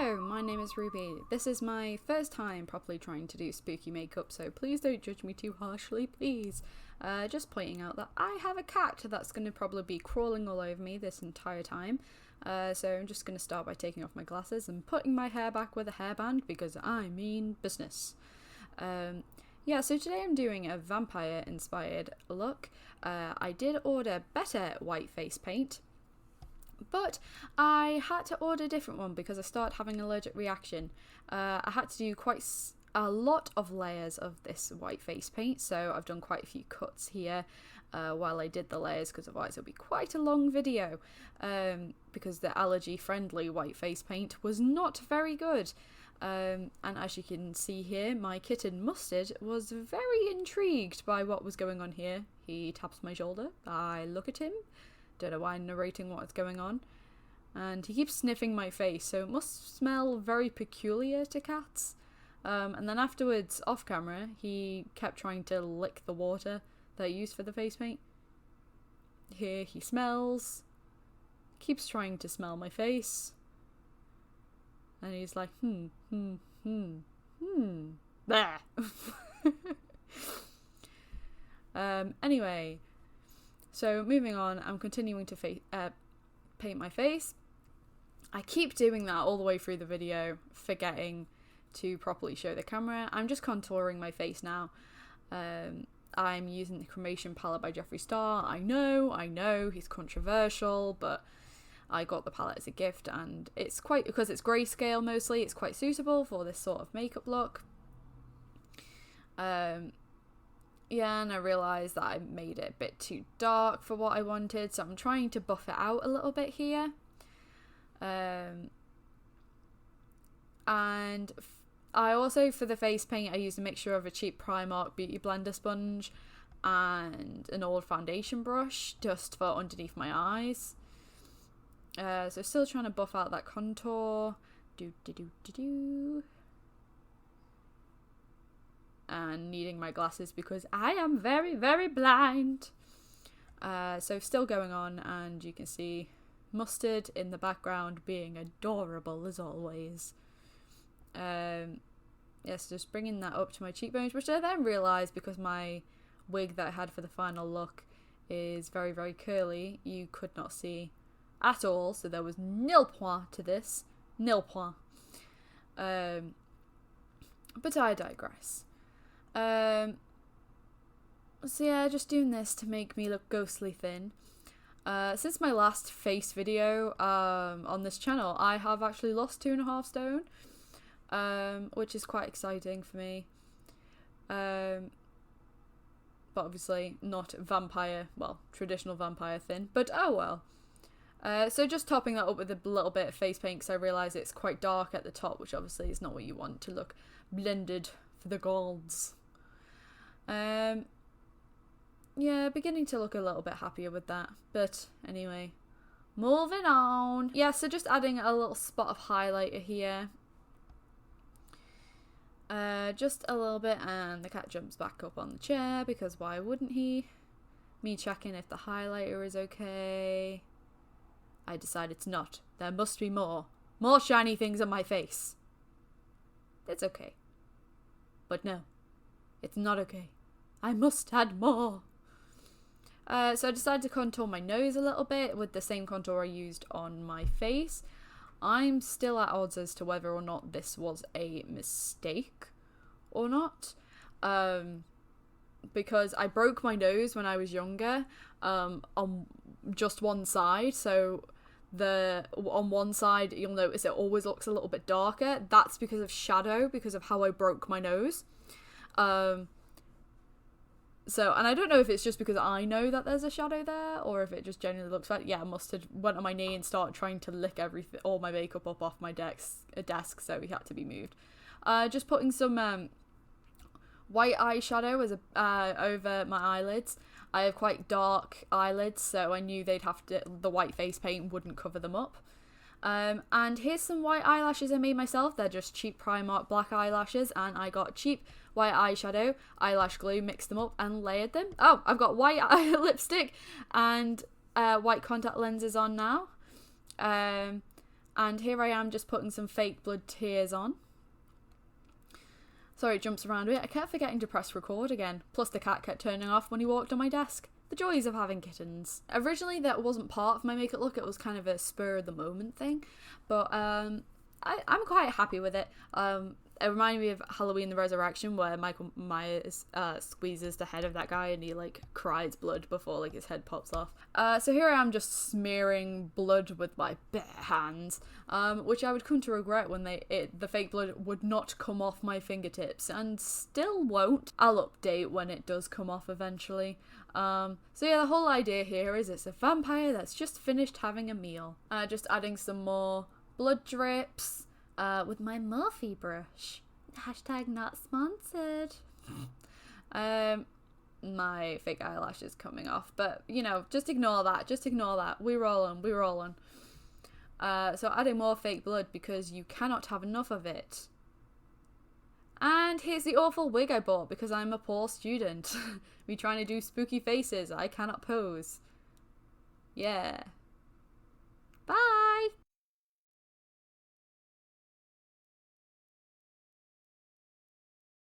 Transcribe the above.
Hello, my name is Rubee. This is my first time properly trying to do spooky makeup, so please don't judge me too harshly, please. Just pointing out that I have a cat that's going to probably be crawling all over me this entire time. So I'm just going to start by taking off my glasses and putting my hair back with a hairband because I mean business. Yeah, so today I'm doing a vampire inspired look. I did order better white face paint, but I had to order a different one because I started having an allergic reaction. I had to do quite a lot of layers of this white face paint, so I've done quite a few cuts here while I did the layers, because otherwise it'll be quite a long video, because the allergy friendly white face paint was not very good. And as you can see here, my kitten Mustard was very intrigued by what was going on here. He taps my shoulder, I look at him, don't know why I'm narrating what's going on, and he keeps sniffing my face, so it must smell very peculiar to cats. And then afterwards, off camera, he kept trying to lick the water that I used for the face paint. Here he smells, keeps trying to smell my face, and he's like, there. Anyway, so moving on, I'm continuing to paint my face. I keep doing that all the way through the video, forgetting to properly show the camera. I'm just contouring my face now. I'm using the Cremation palette by Jeffree Star. I know, he's controversial, but I got the palette as a gift, and it's quite, because it's grayscale mostly, it's quite suitable for this sort of makeup look. Yeah, and I realised that I made it a bit too dark for what I wanted, so I'm trying to buff it out a little bit here. And I also, for the face paint, I used a mixture of a cheap Primark Beauty Blender sponge and an old foundation brush just for underneath my eyes. So still trying to buff out that contour. And needing my glasses because I am very, very blind. So still going on, and you can see Mustard in the background being adorable as always. Yes, just bringing that up to my cheekbones, which I then realised, because my wig that I had for the final look is very, very curly, you could not see at all, so there was nil point to this. Nil point. But I digress. So yeah, just doing this to make me look ghostly thin. Since my last face video on this channel, I have actually lost 2.5 stone, which is quite exciting for me. But obviously not vampire, well, traditional vampire thin, but oh well. So just topping that up with a little bit of face paint, because I realise it's quite dark at the top, which obviously is not what you want to look blended for the gods. Yeah, beginning to look a little bit happier with that, but anyway, moving on. Yeah, so just adding a little spot of highlighter here. Just a little bit, and the cat jumps back up on the chair, because why wouldn't he? Me checking if the highlighter is okay. I decide it's not. There must be more. More shiny things on my face. It's okay. But no, it's not okay. I must add more. So I decided to contour my nose a little bit with the same contour I used on my face. I'm still at odds as to whether or not this was a mistake or not. Because I broke my nose when I was younger, on just one side, so on one side you'll notice it always looks a little bit darker. That's because of shadow, because of how I broke my nose. So, and I don't know if it's just because I know that there's a shadow there, or if it just genuinely looks like, yeah, Mustard went on my knee and started trying to lick all my makeup up off my desk, so he had to be moved. Just putting some white eyeshadow as over my eyelids. I have quite dark eyelids, so I knew the white face paint wouldn't cover them up. And here's some white eyelashes I made myself. They're just cheap Primark black eyelashes, and I got cheap white eyeshadow, eyelash glue, mixed them up and layered them. Oh, I've got white lipstick and white contact lenses on now. And here I am just putting some fake blood tears on. Sorry, it jumps around a bit. I kept forgetting to press record again. Plus the cat kept turning off when he walked on my desk. The joys of having kittens. Originally that wasn't part of my make it look, it was kind of a spur of the moment thing. But I'm quite happy with it. It reminded me of Halloween the Resurrection, where Michael Myers squeezes the head of that guy and he like cries blood before like his head pops off. So here I am just smearing blood with my bare hands, which I would come to regret when the fake blood would not come off my fingertips, and still won't. I'll update when it does come off eventually. So yeah, the whole idea here is it's a vampire that's just finished having a meal. Just adding some more blood drips. With my Morphe brush. Hashtag not sponsored. My fake eyelash is coming off, but you know, just ignore that. Just ignore that. We're rolling. So adding more fake blood because you cannot have enough of it. And here's the awful wig I bought because I'm a poor student. Me trying to do spooky faces. I cannot pose. Yeah. Bye.